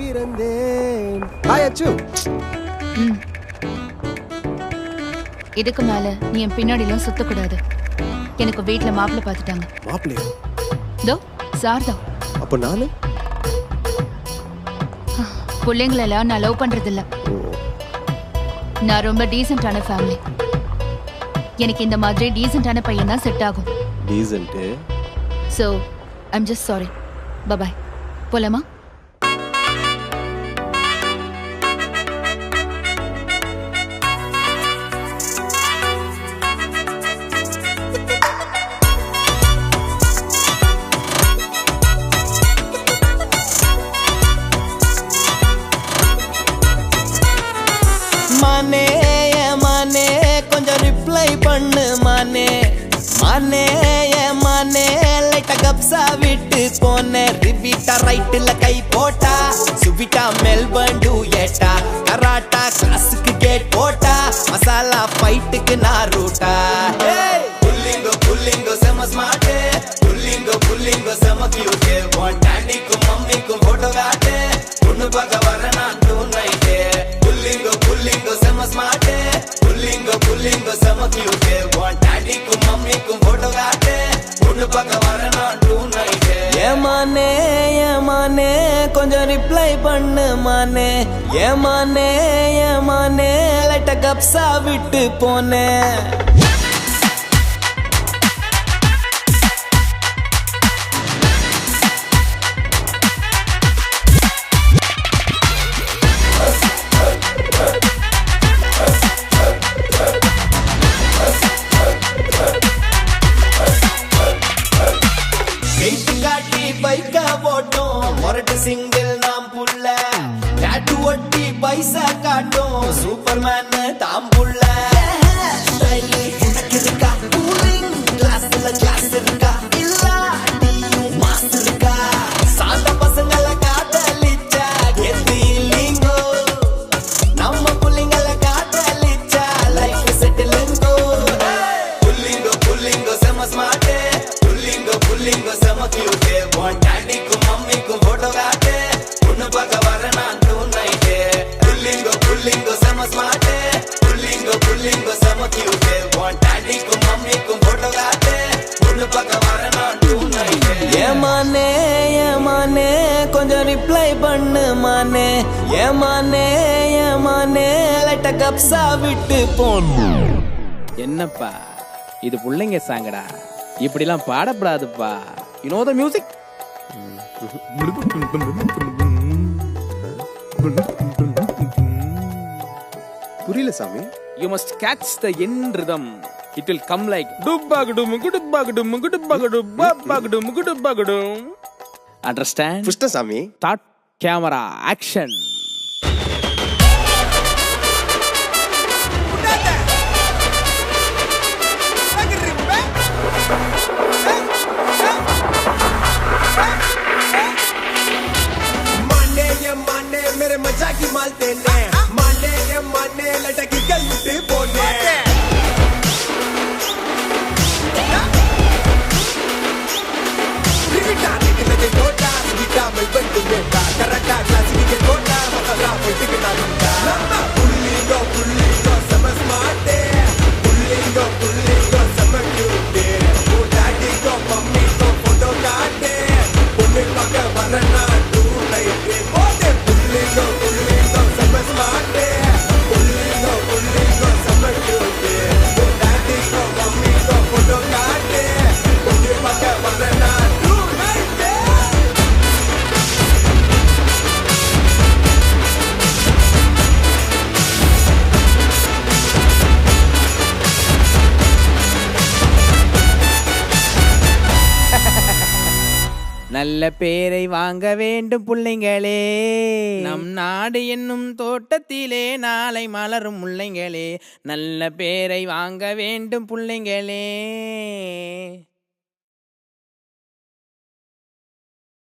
பிறந்தேன். ஹாய் அச்சு. இதுக்கு மேல நீ என் பின்னாடிலாம் சுத்தக்கூடாது. எனக்கு வீட்டுல மாப்பிள்ளை பார்த்துட்டாங்க. மாப்பிள்ளையா? தோ சார் தான். அப்ப நானு பிள்ளைங்களெல்லாம் நான் லவ் பண்றதில்ல. நான் ரொம்ப டீசென்டான ஃபேமிலி. எனக்கு இந்த மாதிரி டீசென்டான பையன் தான் செட் ஆகும். Decent. So I'm just sorry. Bye bye. போலாமா? மானே மானே கொஞ்சம் ரிப்ளை பண்ணு மானே மானே மானே லைட்டா கப்ஸா விட்டு போனே ரிவிட்டா ரைட்ல கை போட்டா சுவிட்டா மெல்பர்ன் டூயட்டா கராட்டா கிளாஸுக்கு கேட் போட்டா மசாலா ஃபைட்டுக்கு நான் ரூட்டா புல்லிங்கோ புல்லிங்கோ செம ஸ்மார்ட் புல்லிங்கோ செம கியூட் உன் டாடிக்கும் மம்மிக்கும் போட்டோ காட்டு பொண்ணு பார்க்க வர நான் டூ நைட்டு புல்லிங்கோ செம ஸ்மார்ட் புல்லிங்கோ செம கியூட் உன் டாடிக்கும் மம்மிக்கும் போட்டோ காட்டு பொண்ணு பார்க்க வர நான் டூ நைட்டு ஏமானே ஏமானே கொஞ்சம் ரிப்ளை பண்ணு மானே ஏமானே ஏமானே லைட்டா கப்ஸா விட்டு போனேன். பைக்கா போட்டோம் மொரட்டு சிங்கிள் நாம் புள்ள டாட்டு ஒட்டி பைசா காட்டும் சூப்பர்மேன் தாம் புள்ள இருக்கா கூலிங் கிளாஸ்ல கிளாஸ் இருக்கா இல்ல மாஸ் இருக்கா சாந்த பசங்கள காதலிச்சா கெத்து இல்லீங்கோ நம்ம புள்ளிங்கள காதலிச்சா லைஃப் செட்டிலுங்கோ புல்லிங்கோ செம ஸ்மார்ட் புல்லிங்கோ செம கியூட் உன் டாடிக்கும் மம்மிக்கும் போட்டோ காட்டு பொண்ணு பார்க்க வர நான் டூ நைட்டு புல்லிங்கோ செம ஸ்மார்ட் புல்லிங்கோ செம கியூட் உன் டாடிக்கும் மம்மிக்கும் போட்டோ காட்டு பொண்ணு பார்க்க வர நான் டூ நைட்டு ஏமானே ஏமானே கொஞ்சம் ரிப்ளை பண்ணு மானே ஏமானே ஏமானே லைட்டா கப்ஸா விட்டு போனு. என்னப்பா இது பிள்ளைங்க சாங்கடா, இப்படிலாம் பாடப்படாதுப்பா. You know the music? புரியல சாமி. You must catch the end rhythm. It will come like dubbagadum gudubagadum gudubagadum babbagadum gudubagadum. Understand? புஷ்ட சாமி. Thought, camera, action. मेरे मजाक की मालते ने माने लटकी गलती बोले रिविटा निकले कोटा रिविटा में बंद बेटा कराटा क्लासिक के कोटा मसाला फटिक ना लूटा पुल्लिंगो समझ मारते पुल्लिंगो समझ क्यूटे वो डैडी को मम्मी को फोटो काटे उन्हें पका वरना तू नहीं पे पुल्लिंगो समझ मारते पुल्लिंगो समझ क्यूटे वो डैडी को मम्मी को फोटो काटे उन्हें पका वरना तू नहीं पे நல்ல பேரை வாங்க வேண்டும் பிள்ளைங்களே, நம் நாடு என்னும் தோட்டத்திலே நாளை மலரும் முள்ளைங்களே. நல்ல பேரை வாங்க வேண்டும் பிள்ளைங்களே.